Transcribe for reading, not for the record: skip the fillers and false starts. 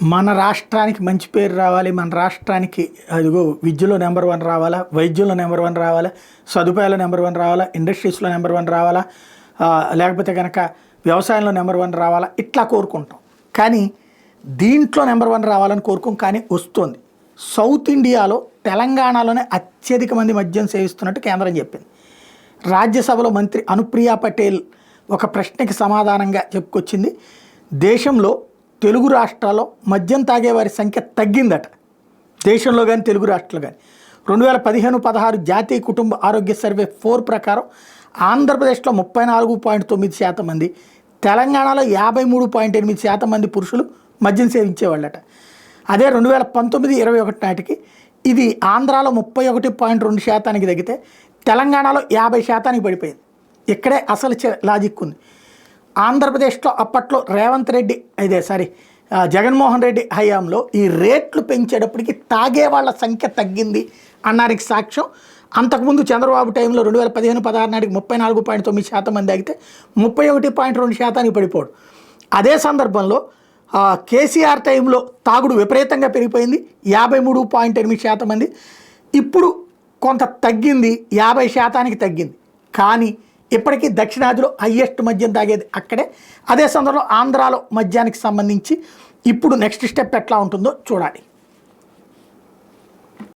మన రాష్ట్రానికి మంచి పేరు రావాలి, మన రాష్ట్రానికి అదిగో విద్యలో నెంబర్ 1 రావాలా, వైద్యంలో నెంబర్ 1 రావాలా, సదుపాయాల్లో నెంబర్ 1 రావాలా, ఇండస్ట్రీస్లో నెంబర్ 1 రావాలా, లేకపోతే కనుక వ్యవసాయంలో నెంబర్ 1 రావాలా, ఇట్లా కోరుకుంటాం. కానీ దీంట్లో నెంబర్ 1 రావాలని కోరుకోం, కానీ వస్తుంది. సౌత్ ఇండియాలో తెలంగాణలోనే అత్యధిక మంది మద్యం సేవిస్తున్నట్టు కేంద్రం చెప్పింది. రాజ్యసభలో మంత్రి అనుప్రియా పటేల్ ఒక ప్రశ్నకి సమాధానంగా చెప్పుకొచ్చింది. దేశంలో తెలుగు రాష్ట్రాల్లో మద్యం తాగే వారి సంఖ్య తగ్గిందట, దేశంలో కానీ తెలుగు రాష్ట్రాలు కానీ. 2015-16 జాతీయ కుటుంబ ఆరోగ్య సర్వే 4 ప్రకారం ఆంధ్రప్రదేశ్లో 34.9% మంది, తెలంగాణలో 53.8% మంది పురుషులు మద్యం సేవించేవాళ్ళట. అదే 2019-21 నాటికి ఇది ఆంధ్రాలో 31.2% తగ్గితే తెలంగాణలో 50% పడిపోయింది. ఇక్కడే అసలు లాజిక్ ఉంది. ఆంధ్రప్రదేశ్లో అప్పట్లో రేవంత్ రెడ్డి జగన్మోహన్ రెడ్డి హయాంలో ఈ రేట్లు పెంచేటప్పటికి తాగే వాళ్ళ సంఖ్య తగ్గింది అన్నానికి సాక్ష్యం. అంతకుముందు చంద్రబాబు టైంలో 2015-16 నాటికి 34.9% మంది తాగితే 31.2% పడిపోవడం. అదే సందర్భంలో కేసీఆర్ టైంలో తాగుడు విపరీతంగా పెరిగిపోయింది, 53.8% మంది. ఇప్పుడు కొంత తగ్గింది, 50% తగ్గింది. కానీ ఇప్పటికీ దక్షిణాదిలో హయ్యెస్ట్ మద్యం తాగేది అక్కడే. అదే సందర్భంలో ఆంధ్రాలో మద్యానికి సంబంధించి ఇప్పుడు నెక్స్ట్ స్టెప్ ఎట్లా ఉంటుందో చూడాలి.